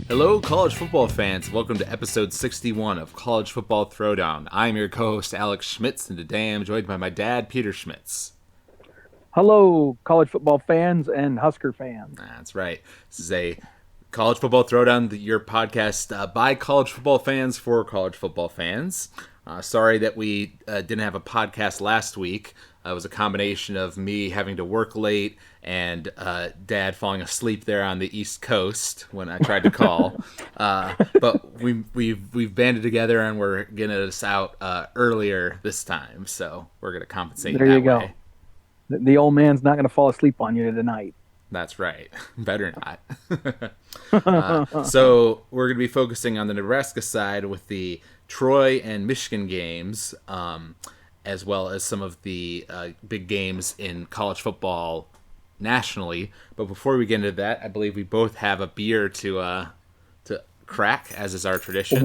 Hello, college football fans. Welcome to episode 61 of College Football Throwdown. I'm your co-host, Alex Schmitz, and today I'm joined by my dad, Peter Schmitz. Hello, college football fans and Husker fans. That's right. This is a College Football Throwdown, your podcast by college football fans for college football fans. Sorry that we didn't have a podcast last week. It was a combination of me having to work late and Dad falling asleep there on the East Coast when I tried to call. But we've banded together and we're getting us out earlier this time, so we're going to compensate there that you go. way. The old man's not going to fall asleep on you tonight. That's right. Better not. So we're going to be focusing on the Nebraska side with the Troy and Michigan games, as well as some of the big games in college football nationally. But before we get into that, I believe we both have a beer to crack, as is our tradition.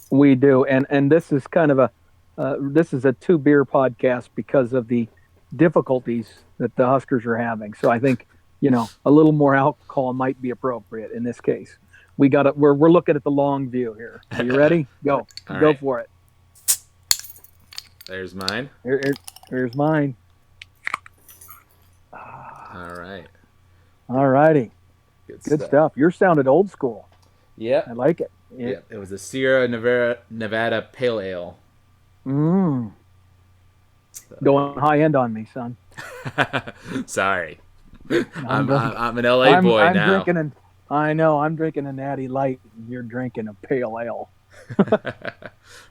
We do, and this is kind of a 2-beer podcast because of the difficulties that the Huskers are having. So I think a little more alcohol might be appropriate in this case. We're looking at the long view here. Are you ready? Go. All Go right. for it. There's mine. Here's mine. All right. All righty. Good stuff. Yours sounded old school. Yep. I like it. Yep. It was a Sierra Nevada Pale Ale. Going high end on me, son. Sorry. I'm an LA boy now. I'm drinking a Natty Light, and you're drinking a pale ale.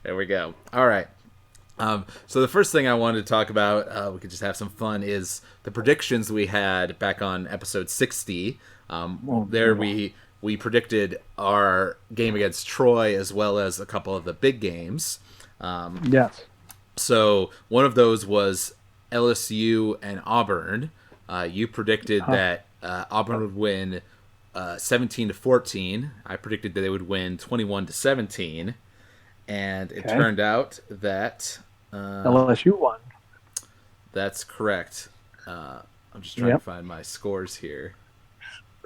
There we go. All right. So the first thing I wanted to talk about, we could just have some fun, is the predictions we had back on episode 60. We predicted our game against Troy as well as a couple of the big games. Yes. So one of those was LSU and Auburn. You predicted that Auburn would win 17-14. I predicted that they would win 21-17, and it turned out that LSU won. That's correct. I'm just trying to find my scores here.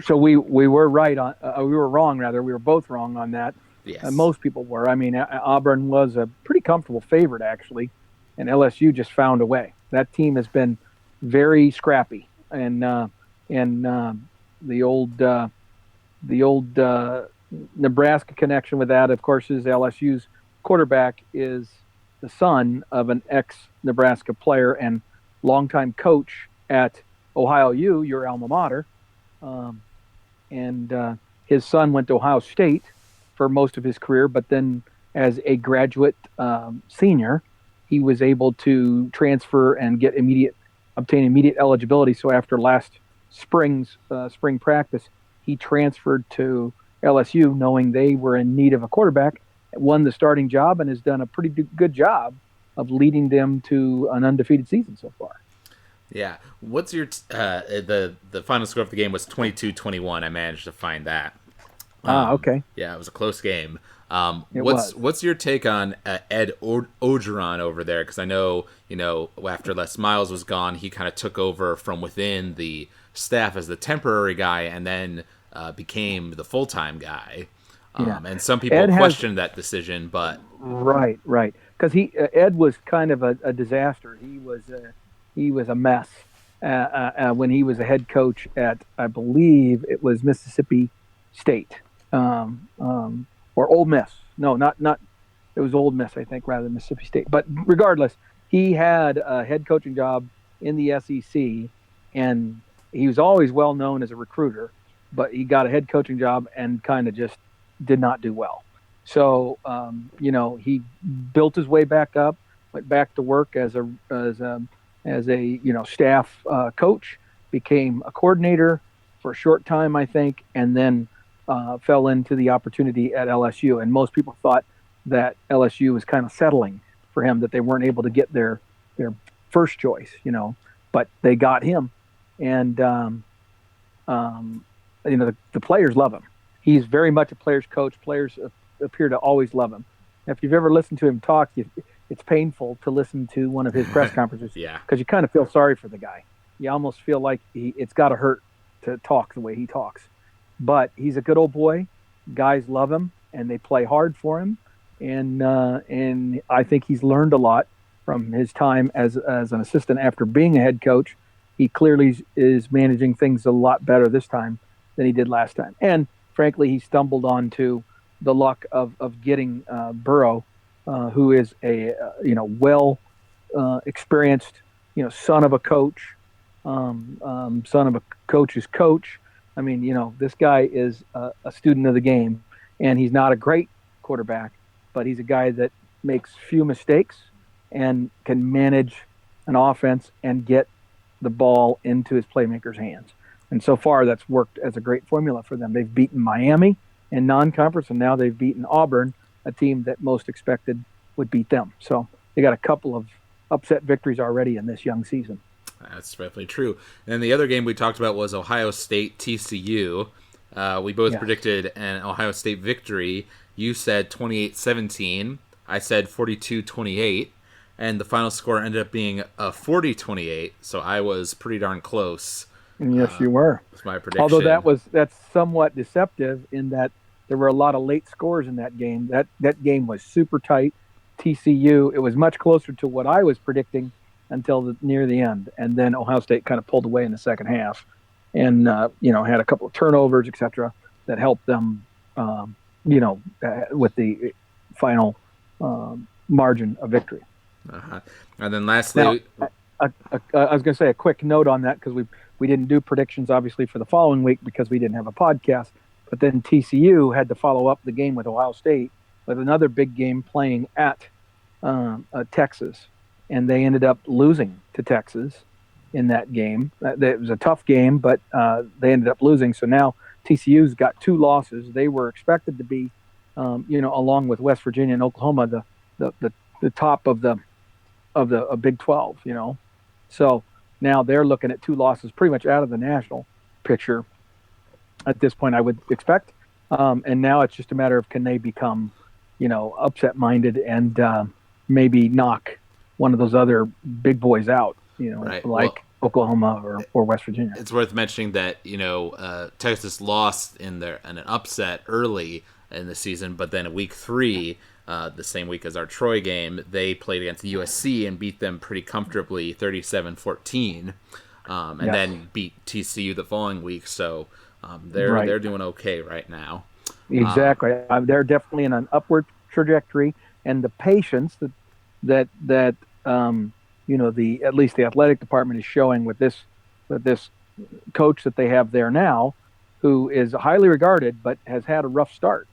So we were right on. We were wrong, rather. We were both wrong on that. Yes. Most people were. I mean, Auburn was a pretty comfortable favorite, actually, and LSU just found a way. That team has been very scrappy, and the old Nebraska connection with that, of course, is LSU's quarterback is the son of an ex-Nebraska player and longtime coach at Ohio U, your alma mater, and his son went to Ohio State for most of his career, but then as a graduate senior, he was able to transfer and obtain immediate eligibility. So after last spring's spring practice, he transferred to LSU, knowing they were in need of a quarterback, won the starting job, and has done a pretty good job of leading them to an undefeated season so far. Yeah. What's your the final score of the game was 22-21. I managed to find that. Okay. Yeah, it was a close game. What's your take on Ed Orgeron over there? Because I know, after Les Miles was gone, he kind of took over from within the staff as the temporary guy and then became the full-time guy. And some people questioned that decision, but... Right. Because Ed was kind of a disaster. He was a mess when he was a head coach at, I believe it was Mississippi State. Or Ole Miss. No, not. It was Ole Miss, I think, rather than Mississippi State. But regardless, he had a head coaching job in the SEC, and he was always well known as a recruiter. But he got a head coaching job and kind of just did not do well. So, he built his way back up, went back to work as a staff coach, became a coordinator for a short time, I think, and then fell into the opportunity at LSU. And most people thought that LSU was kind of settling for him, that they weren't able to get their first choice, but they got him. And, the players love him. He's very much a player's coach. Players appear to always love him. If you've ever listened to him talk, it's painful to listen to one of his press conferences. Yeah. Because you kind of feel sorry for the guy. you almost feel like it's got to hurt to talk the way he talks. But he's a good old boy. Guys love him, and they play hard for him. And I think he's learned a lot from his time as an assistant after being a head coach. He clearly is managing things a lot better this time than he did last time. And frankly, he stumbled onto the luck of getting Burrow, who is a well experienced son of a coach, son of a coach's coach. I mean, this guy is a student of the game, and he's not a great quarterback, but he's a guy that makes few mistakes and can manage an offense and get the ball into his playmakers' hands. And so far, that's worked as a great formula for them. They've beaten Miami in non-conference, and now they've beaten Auburn, a team that most expected would beat them. So they got a couple of upset victories already in this young season. That's definitely true. And the other game we talked about was Ohio State TCU. We both predicted an Ohio State victory. You said 28-17. I said 42-28. And the final score ended up being 40-28. So I was pretty darn close. Yes, you were. With my prediction. Although that's somewhat deceptive in that there were a lot of late scores in that game. That game was super tight. TCU, it was much closer to what I was predicting until near the end, and then Ohio State kind of pulled away in the second half, and had a couple of turnovers, etc., that helped them, with the final margin of victory. And then lastly, now, I was going to say a quick note on that because we didn't do predictions obviously for the following week because we didn't have a podcast, but then TCU had to follow up the game with Ohio State with another big game playing at Texas. And they ended up losing to Texas in that game. It was a tough game, but they ended up losing. So now TCU's got 2 losses. They were expected to be, along with West Virginia and Oklahoma, the top of the Big 12. So now they're looking at 2 losses, pretty much out of the national picture at this point, I would expect. And now it's just a matter of can they become, upset-minded and maybe knock one of those other big boys out, right. like Oklahoma or West Virginia. It's worth mentioning that, Texas lost in an upset early in the season, but then week 3, the same week as our Troy game, they played against USC and beat them pretty comfortably, 37-14, then beat TCU the following week. So they're doing okay right now. Exactly. They're definitely in an upward trajectory, and the patience that at least the athletic department is showing with this coach that they have there now, who is highly regarded but has had a rough start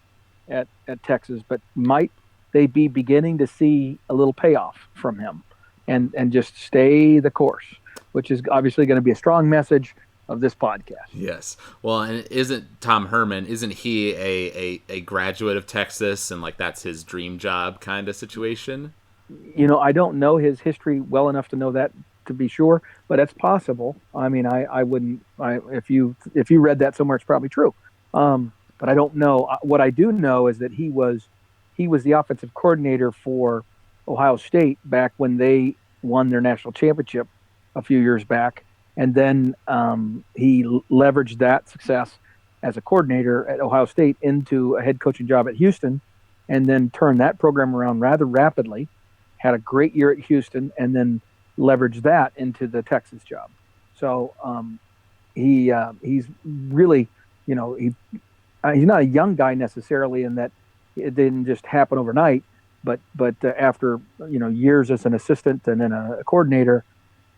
at Texas, but might they be beginning to see a little payoff from him and just stay the course, which is obviously going to be a strong message of this podcast. Yes. Well, and isn't Tom Herman, isn't he a graduate of Texas and that's his dream job kind of situation? I don't know his history well enough to know that to be sure, but it's possible. I mean, I wouldn't. If you read that somewhere, it's probably true. But I don't know. What I do know is that he was the offensive coordinator for Ohio State back when they won their national championship a few years back, and then he leveraged that success as a coordinator at Ohio State into a head coaching job at Houston, and then turned that program around rather rapidly. Had a great year at Houston, and then leveraged that into the Texas job. So he's really, he's not a young guy necessarily in that it didn't just happen overnight, but after years as an assistant and then a coordinator,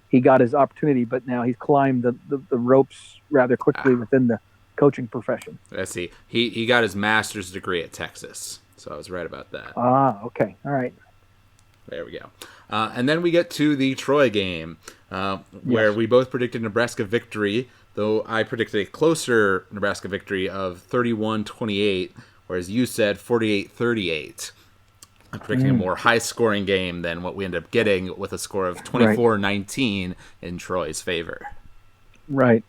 he got his opportunity. But now he's climbed the ropes rather quickly within the coaching profession. Let's see. He got his master's degree at Texas, so I was right about that. Okay, all right. There we go. And then we get to the Troy game, where we both predicted Nebraska victory, though I predicted a closer Nebraska victory of 31-28, whereas you said 48-38. I'm predicting a more high-scoring game than what we ended up getting with a score of 24-19 in Troy's favor. Right.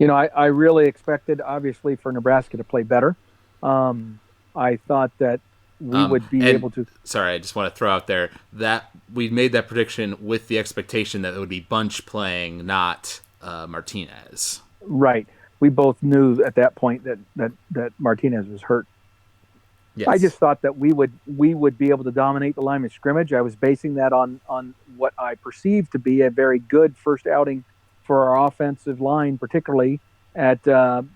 I really expected, obviously, for Nebraska to play better. I thought that we would be able to. Sorry, I just want to throw out there that we made that prediction with the expectation that it would be bunch playing, not Martinez. Right. We both knew at that point that Martinez was hurt. I just Yes. thought that we would be able to dominate the line of scrimmage. I was basing that on what I perceived to be a very good first outing for our offensive line, particularly at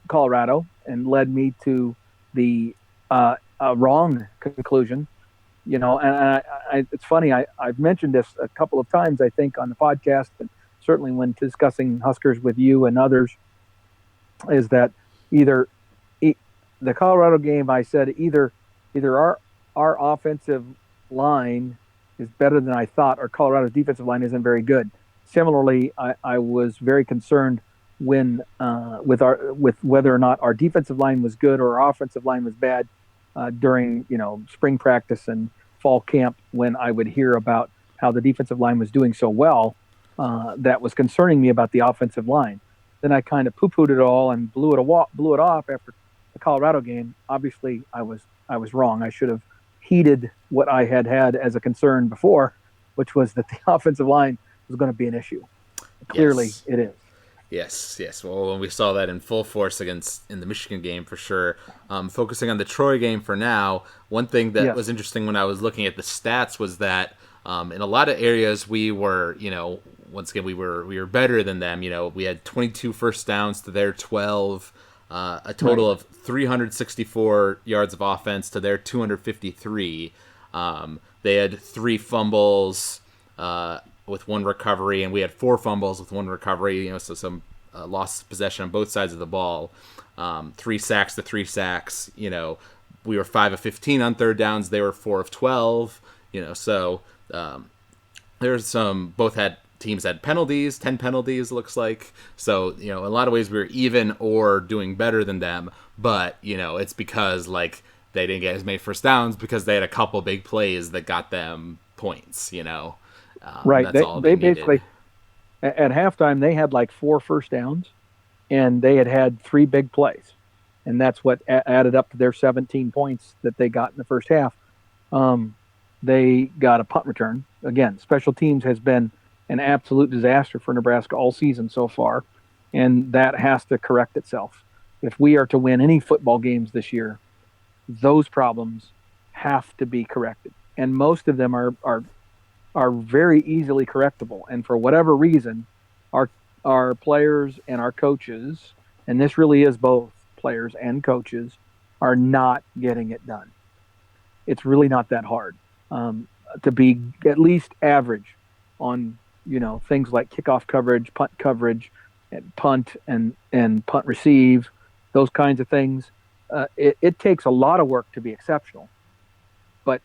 Colorado, and led me to the wrong conclusion. It's funny. I've mentioned this a couple of times, I think, on the podcast, and certainly when discussing Huskers with you and others, is that either the Colorado game, I said either our offensive line is better than I thought, or Colorado's defensive line isn't very good. Similarly, I was very concerned when with whether or not our defensive line was good or our offensive line was bad during spring practice and fall camp, when I would hear about how the defensive line was doing so well. That was concerning me about the offensive line. Then I kind of poo-pooed it all and blew it off after the Colorado game. Obviously, I was wrong. I should have heeded what I had as a concern before, which was that the offensive line was going to be an issue. Clearly, Yes. it is. Yes, yes. Well, we saw that in full force against in the Michigan game for sure. Focusing on the Troy game for now, one thing that Yes. was interesting when I was looking at the stats was that in a lot of areas we were, once again we were better than them. We had 22 first downs to their 12, a total Right. of 364 yards of offense to their 253. They had 3 fumbles. With 1 recovery, and we had 4 fumbles with 1 recovery. So some lost possession on both sides of the ball. 3 sacks to 3 sacks. We were 5 of 15 on third downs. They were 4 of 12. So there's some. Both had teams had penalties, 10 penalties looks like. So in a lot of ways we were even or doing better than them. But it's because they didn't get as many first downs because they had a couple big plays that got them points. Right. That's all they They needed. basically at halftime they had like 4 first downs, and they had 3 big plays, and that's what added up to their 17 points that they got in the first half. Um, they got a punt return. Again, special teams has been an absolute disaster for Nebraska all season so far, and that has to correct itself. If we are to win any football games this year, those problems have to be corrected, and most of them are very easily correctable. And for whatever reason, our our players and our coaches, and this really is both players and coaches, are not getting it done. It's really not that hard to be at least average on things like kickoff coverage, and punt receive, those kinds of things. It takes a lot of work to be exceptional, but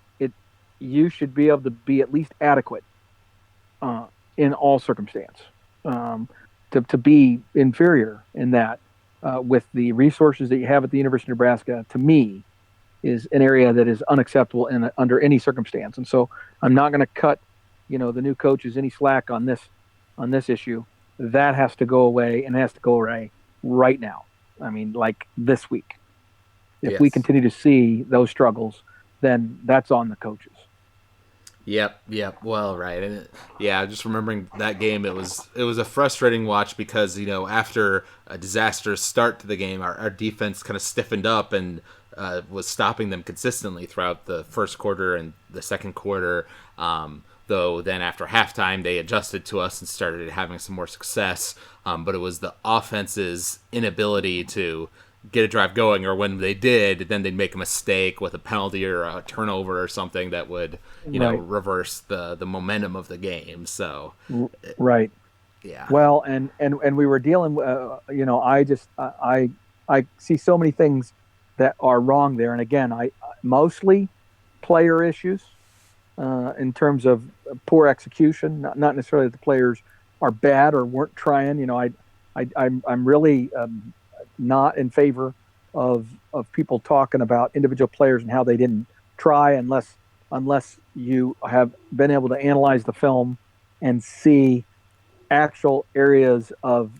you should be able to be at least adequate in all circumstance. To be inferior in that, with the resources that you have at the University of Nebraska, to me, is an area that is unacceptable under any circumstance. And so I'm not going to cut, the new coaches any slack on this issue. That has to go away, and it has to go away right now. I mean, like this week. If we Yes. continue to see those struggles, then that's on the coaches. Yep. Well, right, and just remembering that game, it was a frustrating watch because after a disastrous start to the game, our defense kind of stiffened up and was stopping them consistently throughout the first quarter and the second quarter. Though then after halftime, they adjusted to us and started having some more success. But it was the offense's inability to get a drive going, or when they did, then they'd make a mistake with a penalty or a turnover or something that would, Right. reverse the momentum of the game. So, Right. yeah. Well, and we were dealing. I see so many things that are wrong there, and again, I mostly player issues in terms of poor execution. Not necessarily that the players are bad or weren't trying. I'm really not in favor of people talking about individual players and how they didn't try, unless you have been able to analyze the film and see actual areas of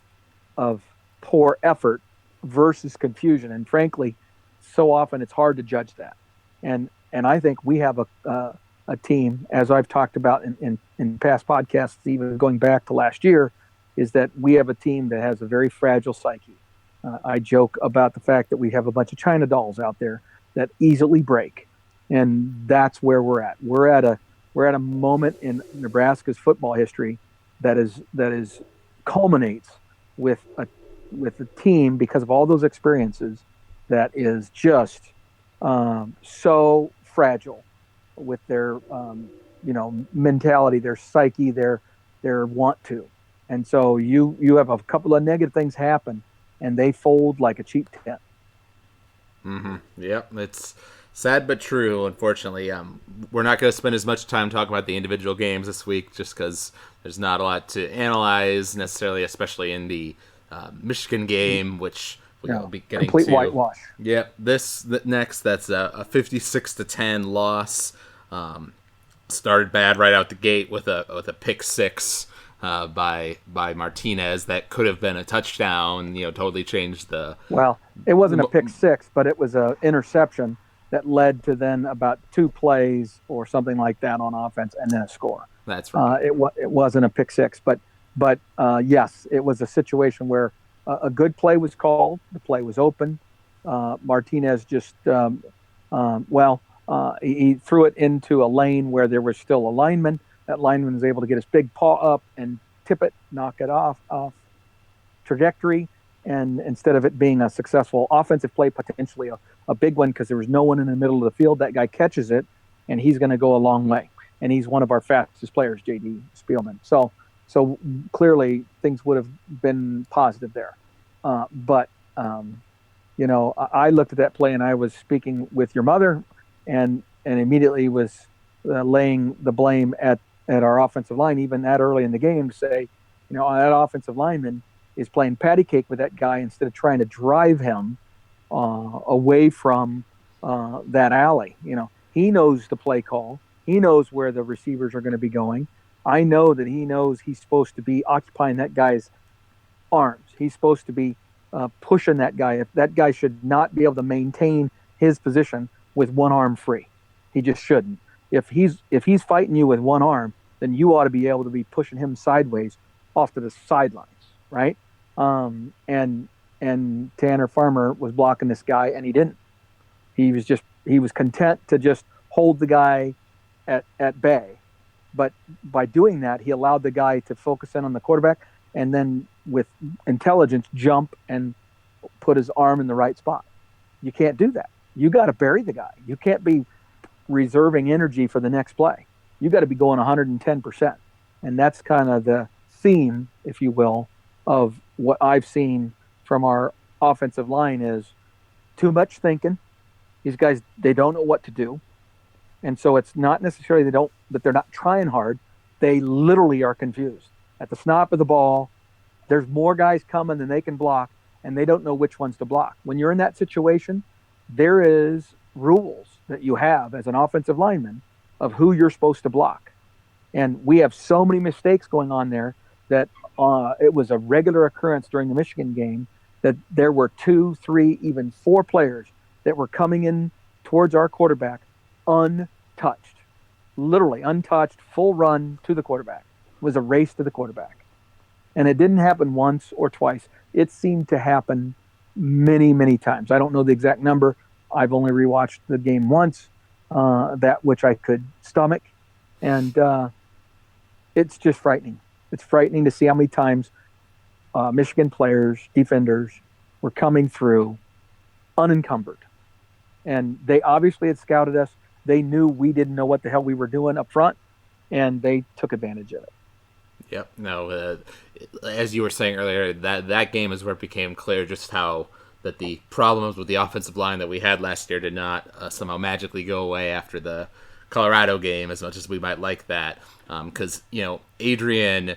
poor effort versus confusion. And frankly, so often it's hard to judge that. And I think we have a team, as I've talked about in past podcasts, even going back to last year, is that we have a team that has a very fragile psyche. I joke about the fact that we have a bunch of China dolls out there that easily break, and that's where we're at. We're at a moment in Nebraska's football history that is culminates with a team, because of all those experiences, that is just so fragile with their mentality, their psyche, their want to. And so you have a couple of negative things happen, and they fold like a cheap tent. Yep, it's sad but true. Unfortunately, we're not going to spend as much time talking about the individual games this week, just because there's not a lot to analyze necessarily, especially in the Michigan game, which we'll be getting complete to. whitewash. Yep, next, that's a 56-10 loss. Started bad right out the gate with a pick six by Martinez that could have been a touchdown. Totally changed the. Well, it wasn't a pick six, but it was an interception that led to then about 2 plays or something like that on offense, and then a score. That's right. It wasn't a pick six, but yes, it was a situation where a good play was called. The play was open. Martinez just he threw it into a lane where there was still a lineman. That lineman was able to get his big paw up and tip it, knock it off trajectory. And instead of it being a successful offensive play, potentially a big one, because there was no one in the middle of the field, that guy catches it, and he's going to go a long way. And he's one of our fastest players, J.D. Spielman. So clearly things would have been positive there. But I looked at that play, and I was speaking with your mother, and immediately was laying the blame at our offensive line, even that early in the game, to say, that offensive lineman is playing patty cake with that guy instead of trying to drive him away from that alley. He knows the play call. He knows where the receivers are going to be going. I know that he knows he's supposed to be occupying that guy's arms. He's supposed to be pushing that guy. If that guy should not be able to maintain his position with one arm free. He just shouldn't. If he's fighting you with one arm, then you ought to be able to be pushing him sideways off to the sidelines, right? And Tanner Farmer was blocking this guy, and he didn't. He was content to just hold the guy at bay. But by doing that, he allowed the guy to focus in on the quarterback, and then with intelligence jump and put his arm in the right spot. You can't do that. You got to bury the guy. You can't be reserving energy for the next play. You got to be going 110%. And that's kind of the theme, if you will, of what I've seen from our offensive line is too much thinking. These guys, they don't know what to do. And so it's not necessarily that they're not trying hard. They literally are confused. At the snap of the ball, there's more guys coming than they can block, and they don't know which ones to block. When you're in that situation, there is rules that you have as an offensive lineman of who you're supposed to block. And we have so many mistakes going on there that it was a regular occurrence during the Michigan game that there were 2, 3, even 4 players that were coming in towards our quarterback untouched, literally untouched, full run to the quarterback. It was a race to the quarterback. And it didn't happen once or twice. It seemed to happen many, many times. I don't know the exact number. I've only rewatched the game once, that which I could stomach. And it's just frightening. It's frightening to see how many times Michigan players, defenders, were coming through unencumbered. And they obviously had scouted us. They knew we didn't know what the hell we were doing up front, and they took advantage of it. Yep. No, as you were saying earlier, that game is where it became clear just how that the problems with the offensive line that we had last year did not somehow magically go away after the Colorado game, as much as we might like that. Because, Adrian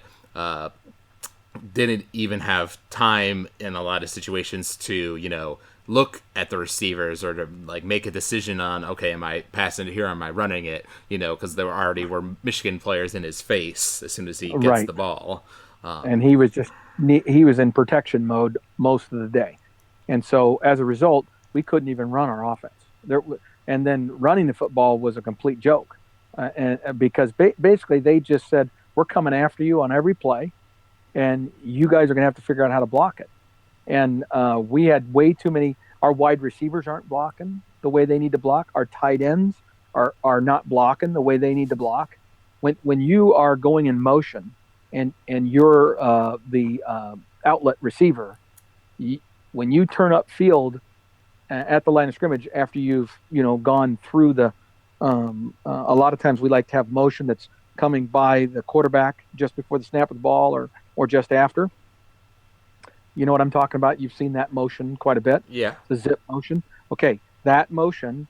didn't even have time in a lot of situations to, look at the receivers or to make a decision on, okay, am I passing it here or am I running it? Because there already were Michigan players in his face as soon as he gets the ball. And he was in protection mode most of the day. And so as a result, we couldn't even run our offense. And then running the football was a complete joke. Because basically they just said, we're coming after you on every play. and you guys are going to have to figure out how to block it. And we had way too many. Our wide receivers aren't blocking the way they need to block. Our tight ends are not blocking the way they need to block. When you are going in motion and you're the outlet receiver, when you turn up field at the line of scrimmage after you've gone through the a lot of times we like to have motion that's coming by the quarterback just before the snap of the ball or just after. You know what I'm talking about? You've seen that motion quite a bit. Yeah. The zip motion. Okay, that motion,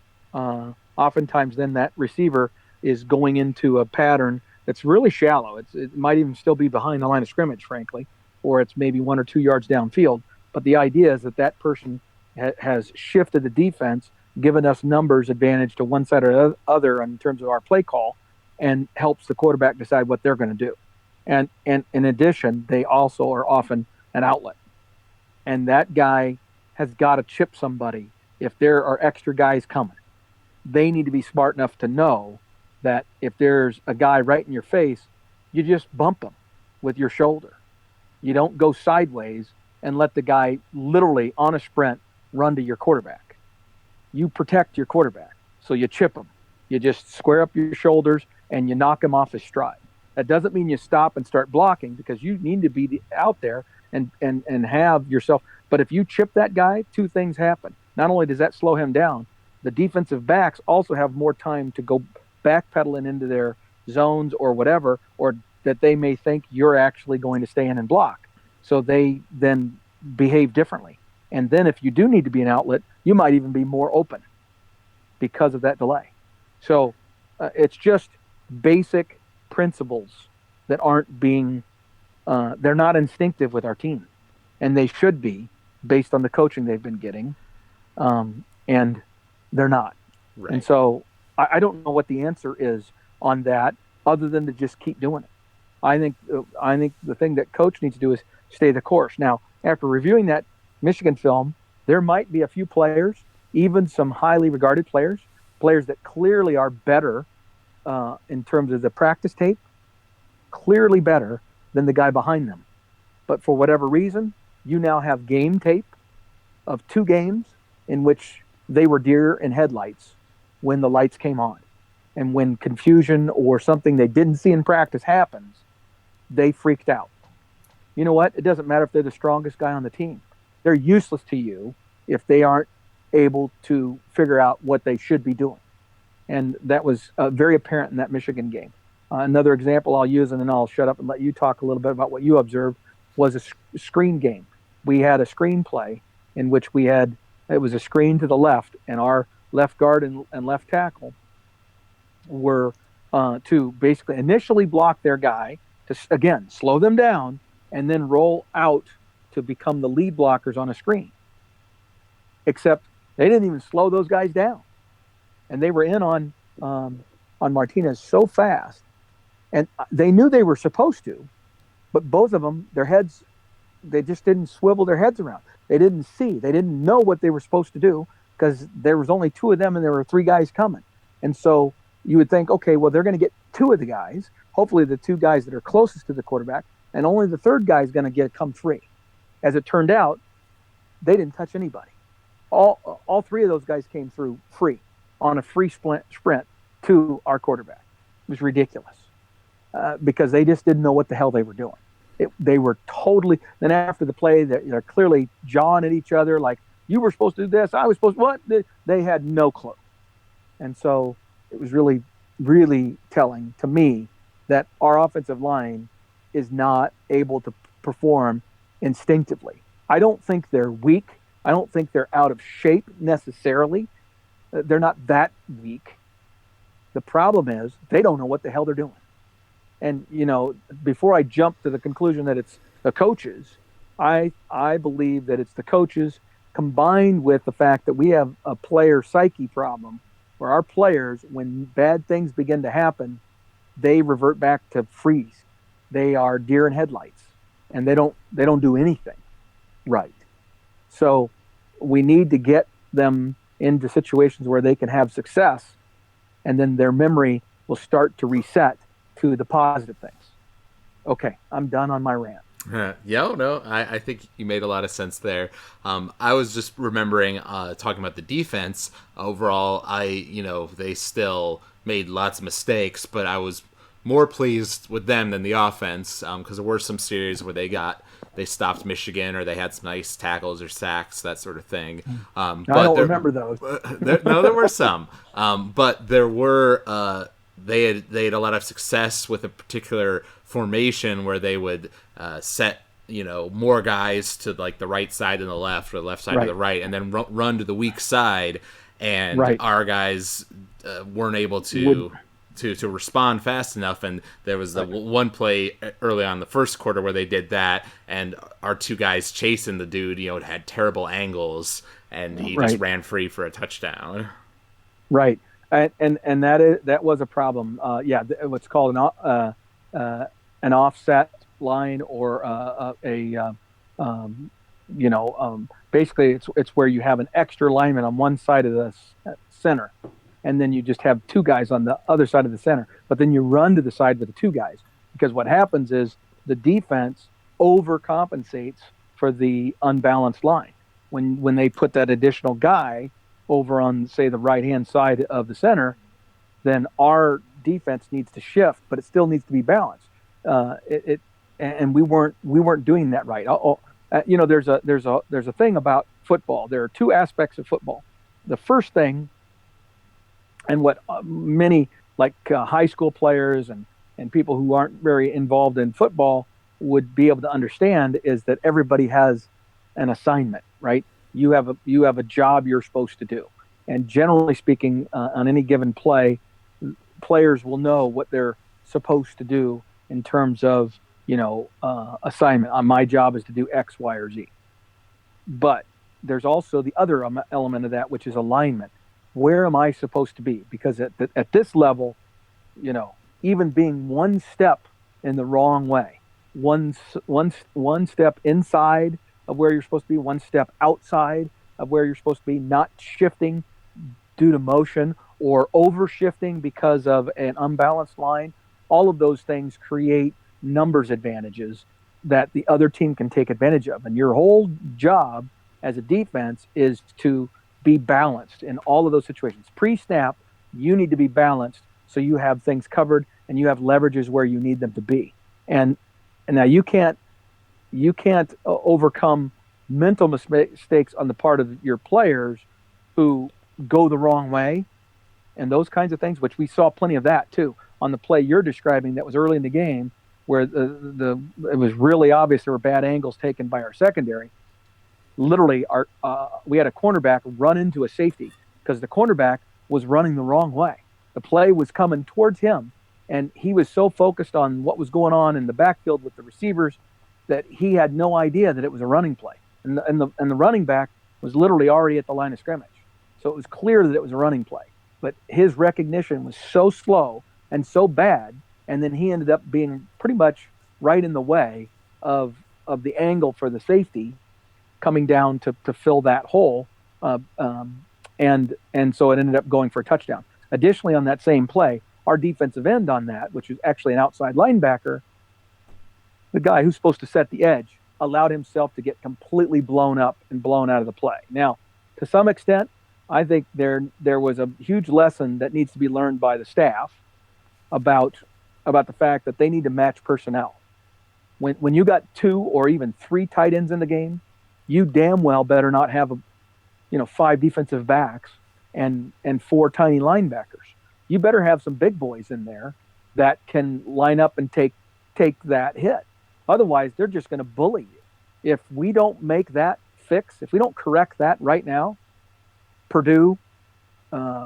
oftentimes then that receiver is going into a pattern that's really shallow. It might even still be behind the line of scrimmage, frankly, or it's maybe 1 or 2 yards downfield. But the idea is that person has shifted the defense, given us numbers advantage to one side or the other in terms of our play call, and helps the quarterback decide what they're going to do. And in addition, they also are often an outlet. And that guy has got to chip somebody if there are extra guys coming. They need to be smart enough to know that if there's a guy right in your face, you just bump him with your shoulder. You don't go sideways and let the guy literally on a sprint run to your quarterback. You protect your quarterback. So you chip him. You just square up your shoulders and you knock him off his stride. That doesn't mean you stop and start blocking, because you need to be out there and have yourself. But if you chip that guy, two things happen. Not only does that slow him down, the defensive backs also have more time to go backpedaling into their zones or whatever, or that they may think you're actually going to stay in and block. So they then behave differently. And then if you do need to be an outlet, you might even be more open because of that delay. So it's just basic principles that aren't being they're not instinctive with our team, and they should be based on the coaching they've been getting, and they're not. Right. And so I don't know what the answer is on that, other than to just keep doing it. I think the thing that coach needs to do is stay the course. Now, after reviewing that Michigan film, there might be a few players, even some highly regarded players that clearly are better in terms of the practice tape, clearly better than the guy behind them. But for whatever reason, you now have game tape of 2 games in which they were deer in headlights when the lights came on. And when confusion or something they didn't see in practice happens, they freaked out. You know what? It doesn't matter if they're the strongest guy on the team. They're useless to you if they aren't able to figure out what they should be doing. And that was very apparent in that Michigan game. Another example I'll use, and then I'll shut up and let you talk a little bit about what you observed, was a screen game. We had a screen play in which it was a screen to the left, and our left guard and left tackle were to basically initially block their guy, to, again, slow them down, and then roll out to become the lead blockers on a screen. Except they didn't even slow those guys down. And they were in on Martinez so fast, and they knew they were supposed to, but both of them, their heads, they just didn't swivel their heads around. They didn't see. They didn't know what they were supposed to do, because there was only 2 of them and there were 3 guys coming. And so you would think, okay, well, they're going to get 2 of the guys, hopefully the 2 guys that are closest to the quarterback, and only the 3rd guy is going to come free. As it turned out, they didn't touch anybody. All 3 of those guys came through free on a free sprint to our quarterback. It was ridiculous because they just didn't know what the hell they were doing. They were totally. Then after the play, they're clearly jawing at each other like, you were supposed to do this, I was supposed to, what? They had no clue. And so it was really, really telling to me that our offensive line is not able to perform instinctively. I don't think they're weak. I don't think they're out of shape necessarily. They're not that weak. The problem is they don't know what the hell they're doing. And, before I jump to the conclusion that it's the coaches, I believe that it's the coaches combined with the fact that we have a player psyche problem where our players, when bad things begin to happen, they revert back to freeze. They are deer in headlights, and they don't do anything right. So we need to get them into situations where they can have success, and then their memory will start to reset to the positive things. Okay, I'm done on my rant. Yeah, no, I think you made a lot of sense there. I was just remembering talking about the defense overall. They still made lots of mistakes, but I was more pleased with them than the offense because there were some series where they stopped Michigan or they had some nice tackles or sacks, that sort of thing. I But don't remember those. there were some, but there were. They had a lot of success with a particular formation where they would set more guys to like the right side and the left, or the left side to Right, the right, and then run to the weak side, and right. our guys weren't able Would to respond fast enough. And there was the right, one play early on in the first quarter where they did that, and our two guys chasing the dude, had terrible angles, and he just right, ran free for a touchdown. right. And that was a problem. Yeah, what's called an offset line, or basically it's where you have an extra lineman on one side of the center, and then you just have two guys on the other side of the center. But then you run to the side with the two guys, because what happens is the defense overcompensates for the unbalanced line when they put that additional guy over on, say, the right hand side of the center. Then our defense needs to shift, but it still needs to be balanced. It and we weren't doing that right. There's a thing about football. There are two aspects of football. The first thing, and what many like high school players and people who aren't very involved in football would be able to understand, is that everybody has an assignment, right? You have a job you're supposed to do, and generally speaking, on any given play, players will know what they're supposed to do in terms of assignment. My job is to do X, Y, or Z. But there's also the other element of that, which is alignment. Where am I supposed to be? Because at this level, you know, even being one step in the wrong way, one step inside of where you're supposed to be, one step outside of where you're supposed to be, not shifting due to motion or over shifting because of an unbalanced line. All of those things create numbers advantages that the other team can take advantage of. And your whole job as a defense is to be balanced in all of those situations. Pre-snap, you need to be balanced so you have things covered and you have leverages where you need them to be. And now you can't overcome mental mistakes on the part of your players who go the wrong way and those kinds of things, which we saw plenty of that too on the play you're describing that was early in the game, where it was really obvious there were bad angles taken by our secondary. Literally, we had a cornerback run into a safety because the cornerback was running the wrong way. The play was coming towards him, and he was so focused on what was going on in the backfield with the receivers that he had no idea that it was a running play. And the running back was literally already at the line of scrimmage. So it was clear that it was a running play. But his recognition was so slow and so bad, and then he ended up being pretty much right in the way of the angle for the safety coming down to fill that hole, and so it ended up going for a touchdown. Additionally, on that same play, our defensive end on that, which was actually an outside linebacker, the guy who's supposed to set the edge, allowed himself to get completely blown up and blown out of the play. Now, to some extent, I think there was a huge lesson that needs to be learned by the staff about the fact that they need to match personnel. When you got 2 or even 3 tight ends in the game, you damn well better not have 5 defensive backs and 4 tiny linebackers. You better have some big boys in there that can line up and take that hit. Otherwise, they're just going to bully you. If we don't make that fix, if we don't correct that right now, Purdue,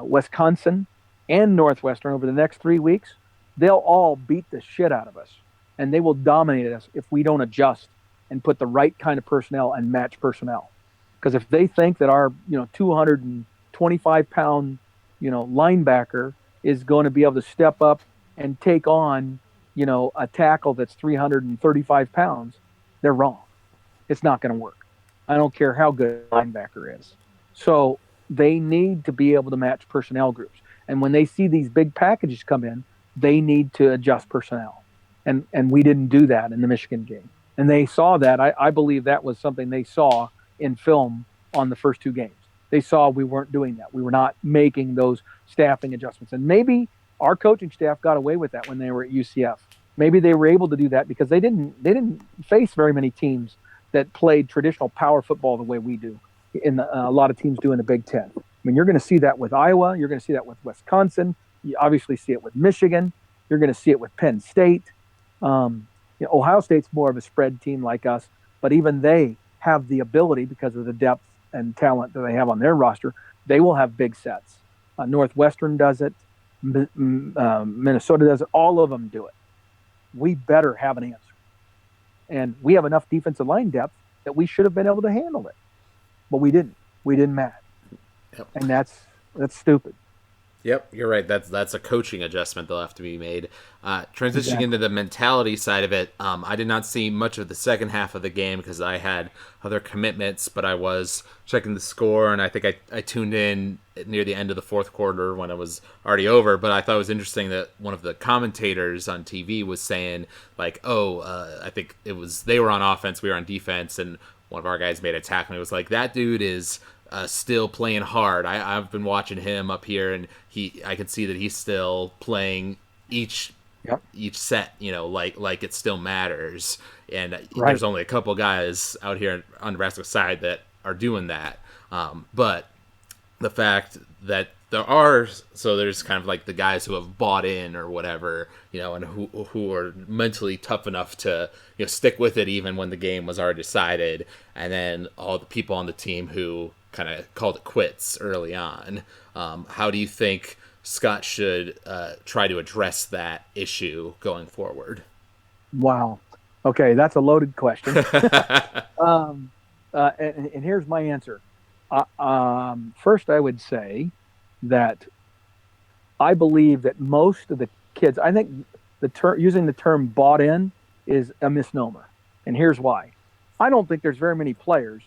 Wisconsin, and Northwestern over the next 3 weeks, they'll all beat the shit out of us, and they will dominate us if we don't adjust and put the right kind of personnel and match personnel. Because if they think that our 225-pound linebacker is going to be able to step up and take on a tackle that's 335 pounds, they're wrong. It's not going to work. I don't care how good a linebacker is. So they need to be able to match personnel groups. And when they see these big packages come in, they need to adjust personnel. And we didn't do that in the Michigan game. And they saw that. I believe that was something they saw in film on the first two games. They saw we weren't doing that. We were not making those staffing adjustments. And maybe our coaching staff got away with that when they were at UCF. Maybe they were able to do that because they didn't face very many teams that played traditional power football the way we do. A lot of teams do in the Big Ten. I mean, you're going to see that with Iowa. You're going to see that with Wisconsin. You obviously see it with Michigan. You're going to see it with Penn State. Ohio State's more of a spread team like us, but even they have the ability because of the depth and talent that they have on their roster. They will have big sets. Northwestern does it. Minnesota does it. All of them do it. We better have an answer. And we have enough defensive line depth that we should have been able to handle it. But we didn't. We didn't match. Yep. And that's stupid. Yep, you're right. That's a coaching adjustment that'll have to be made. Transitioning Exactly. into the mentality side of it, I did not see much of the second half of the game because I had other commitments, but I was checking the score, and I think I tuned in near the end of the fourth quarter when it was already over. But I thought it was interesting that one of the commentators on TV was saying, like, I think it was they were on offense, we were on defense, and one of our guys made a tackle, and it was like, that dude is still playing hard. I've been watching him up here, and I can see that he's still playing each set, like it still matters. And there's only a couple guys out here on Nebraska's side that are doing that. But the fact that there's kind of like the guys who have bought in or whatever, and who are mentally tough enough to stick with it even when the game was already decided, and then all the people on the team who kind of called it quits early on. How do you think Scott should try to address that issue going forward? Wow. Okay, that's a loaded question. And here's my answer. First, I would say that I believe that most of the kids, I think using the term bought in is a misnomer. And here's why. I don't think there's very many players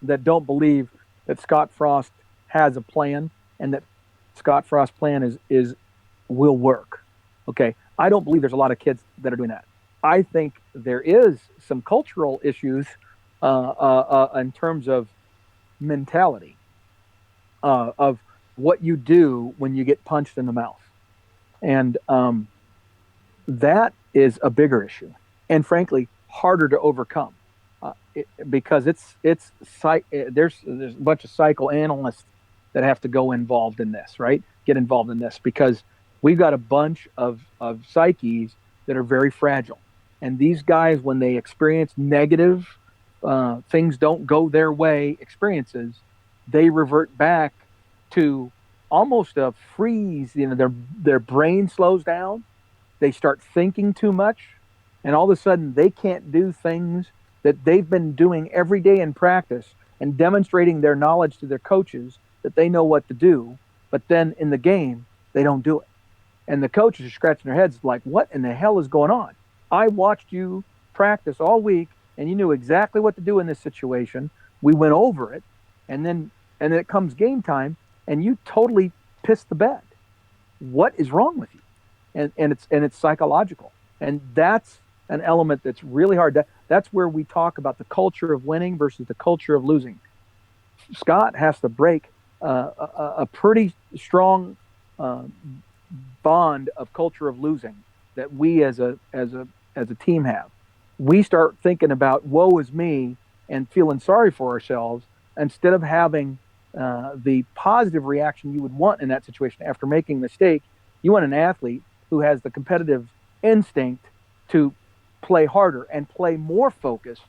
that don't believe that Scott Frost has a plan and that Scott Frost's plan will work. Okay. I don't believe there's a lot of kids that are doing that. I think there is some cultural issues in terms of mentality of what you do when you get punched in the mouth. And that is a bigger issue and frankly harder to overcome. Because there's a bunch of psychoanalysts that have to get involved in this because we've got a bunch of psyches that are very fragile. And these guys, when they experience negative things don't go their way experiences, they revert back to almost a freeze. Their brain slows down. They start thinking too much. And all of a sudden they can't do things that they've been doing every day in practice and demonstrating their knowledge to their coaches that they know what to do. But then in the game, they don't do it. And the coaches are scratching their heads like, what in the hell is going on? I watched you practice all week and you knew exactly what to do in this situation. We went over it. And then it comes game time and you totally pissed the bed. What is wrong with you? And it's psychological. And that's an element that's really hard. That's where we talk about the culture of winning versus the culture of losing. Scott has to break a pretty strong bond of culture of losing that we as a team have. We start thinking about woe is me and feeling sorry for ourselves instead of having the positive reaction you would want in that situation after making a mistake. You want an athlete who has the competitive instinct to play harder and play more focused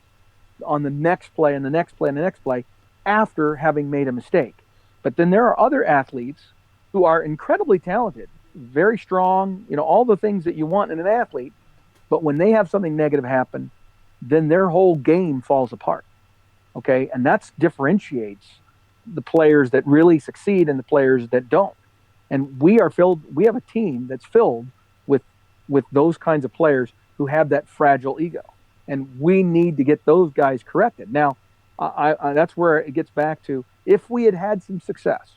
on the next play and the next play and the next play after having made a mistake. But then there are other athletes who are incredibly talented, very strong, all the things that you want in an athlete. But when they have something negative happen, then their whole game falls apart. Okay. And that differentiates the players that really succeed and the players that don't. And we have a team that's filled with those kinds of players who have that fragile ego. And we need to get those guys corrected. Now, that's where it gets back to, if we had had some success,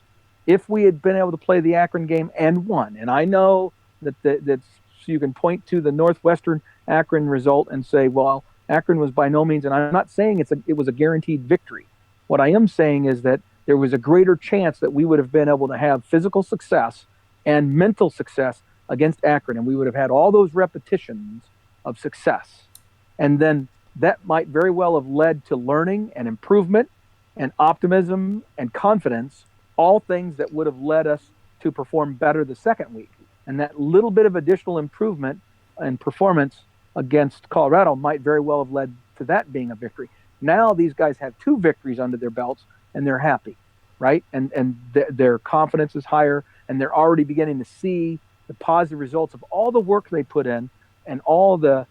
if we had been able to play the Akron game and won, and I know that you can point to the Northwestern Akron result and say, well, Akron was by no means, and I'm not saying it was a guaranteed victory. What I am saying is that there was a greater chance that we would have been able to have physical success and mental success against Akron, and we would have had all those repetitions of success. And then that might very well have led to learning and improvement and optimism and confidence, all things that would have led us to perform better the second week. And that little bit of additional improvement and performance against Colorado might very well have led to that being a victory. Now these guys have 2 victories under their belts and they're happy, right? And their confidence is higher, and they're already beginning to see the positive results of all the work they put in and all the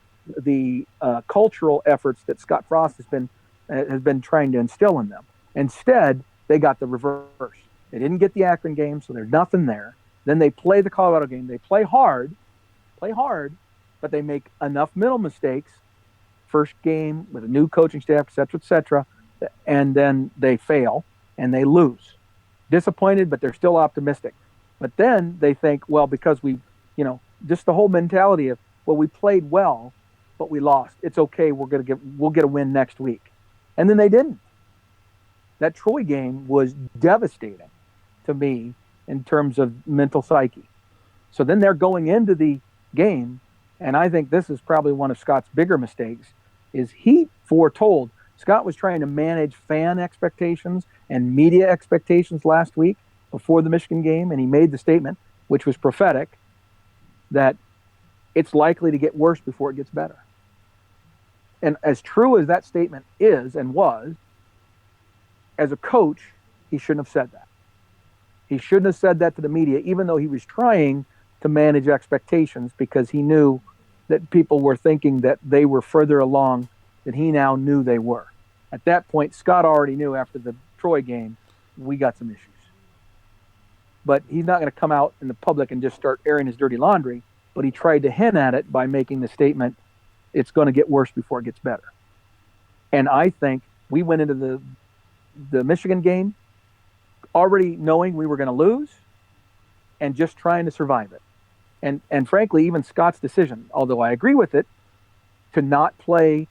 cultural efforts that Scott Frost has been trying to instill in them. Instead, they got the reverse. They didn't get the Akron game, so there's nothing there. Then they play the Colorado game. They play hard, but they make enough mental mistakes. First game with a new coaching staff, et cetera, and then they fail and they lose. Disappointed, but they're still optimistic. But then they think, well, because just the whole mentality of, well, we played well, but we lost. It's okay. We'll get a win next week. And then they didn't. That Troy game was devastating to me in terms of mental psyche. So then they're going into the game, and I think this is probably one of Scott's bigger mistakes, is he foretold. Scott was trying to manage fan expectations and media expectations last week before the Michigan game, and he made the statement, which was prophetic, that it's likely to get worse before it gets better. And as true as that statement is and was, as a coach, he shouldn't have said that. He shouldn't have said that to the media, even though he was trying to manage expectations, because he knew that people were thinking that they were further along than he now knew they were. At that point, Scott already knew after the Troy game, we got some issues. But he's not going to come out in the public and just start airing his dirty laundry, but he tried to hint at it by making the statement, it's going to get worse before it gets better. And I think we went into the Michigan game already knowing we were going to lose and just trying to survive it. And frankly, even Scott's decision, although I agree with it, to not play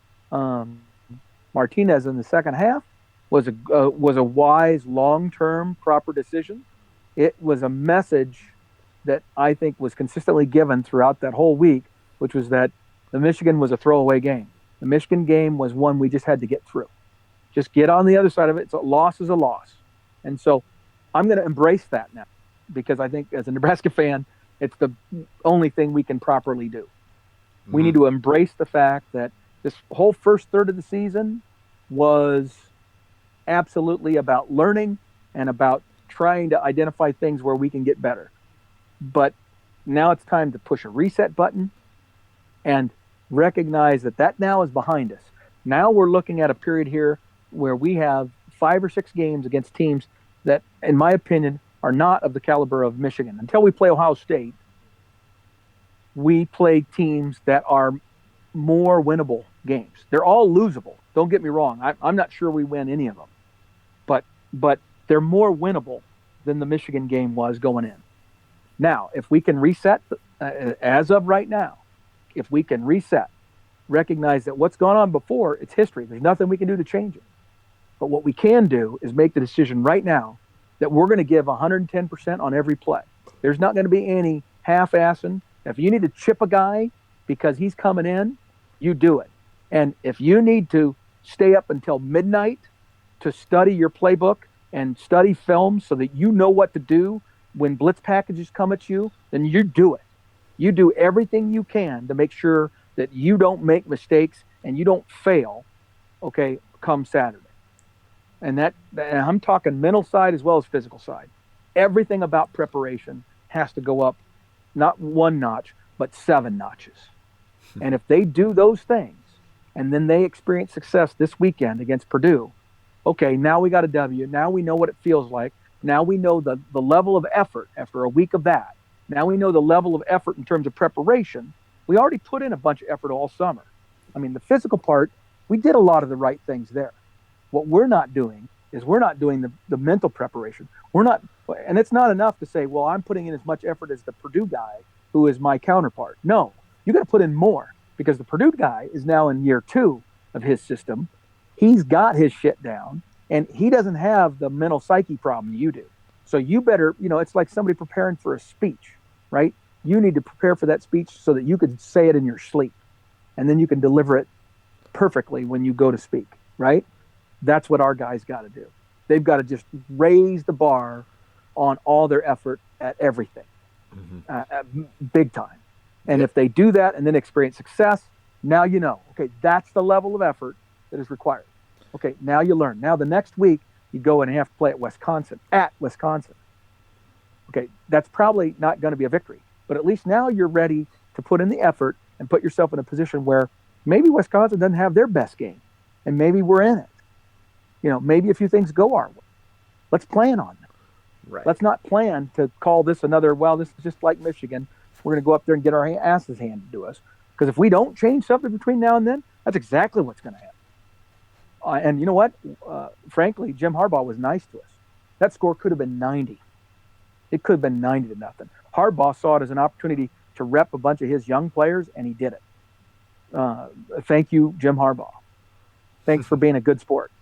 Martinez in the second half was a wise, long-term, proper decision. It was a message that I think was consistently given throughout that whole week, which was that the Michigan was a throwaway game. The Michigan game was one we just had to get through. Just get on the other side of it. So a loss is a loss. And so I'm going to embrace that now, because I think as a Nebraska fan, it's the only thing we can properly do. Mm-hmm. We need to embrace the fact that this whole first third of the season was absolutely about learning and about trying to identify things where we can get better. But now it's time to push a reset button and recognize that now is behind us. Now we're looking at a period here where we have 5 or 6 games against teams that, in my opinion, are not of the caliber of Michigan. Until we play Ohio State, we play teams that are more winnable games. They're all losable. Don't get me wrong. I'm not sure we win any of them. But they're more winnable than the Michigan game was going in. Now, if we can reset, as of right now, if we can reset, recognize that what's gone on before, it's history. There's nothing we can do to change it. But what we can do is make the decision right now that we're going to give 110% on every play. There's not going to be any half-assing. If you need to chip a guy because he's coming in, you do it. And if you need to stay up until midnight to study your playbook and study film so that you know what to do when blitz packages come at you, then you do it. You do everything you can to make sure that you don't make mistakes and you don't fail, okay, come Saturday. And I'm talking mental side as well as physical side. Everything about preparation has to go up, not 1 notch, but 7 notches. And if they do those things, and then they experience success this weekend against Purdue, okay, now we got a W. Now we know what it feels like. Now we know the level of effort after a week of that. Now we know the level of effort in terms of preparation. We already put in a bunch of effort all summer. I mean, the physical part, we did a lot of the right things there. What we're not doing is we're not doing the mental preparation. We're not, and it's not enough to say, well, I'm putting in as much effort as the Purdue guy who is my counterpart. No, you got to put in more, because the Purdue guy is now in year 2 of his system. He's got his shit down, and he doesn't have the mental psyche problem you do. So you better, it's like somebody preparing for a speech, right? You need to prepare for that speech so that you can say it in your sleep, and then you can deliver it perfectly when you go to speak, right? That's what our guys got to do. They've got to just raise the bar on all their effort at everything, big time. And if they do that and then experience success, now okay, that's the level of effort that is required. Okay, now you learn. Now the next week you go and have to play at Wisconsin. Okay, that's probably not going to be a victory, but at least now you're ready to put in the effort and put yourself in a position where maybe Wisconsin doesn't have their best game, and maybe we're in it. Maybe a few things go our way. Let's plan on them. Right. Let's not plan to call this another, this is just like Michigan. We're going to go up there and get our asses handed to us. Because if we don't change something between now and then, that's exactly what's going to happen. And you know what? Frankly, Jim Harbaugh was nice to us. That score could have been 90. It could have been 90-0. Harbaugh saw it as an opportunity to rep a bunch of his young players, and he did it. Thank you, Jim Harbaugh. Thanks for being a good sport.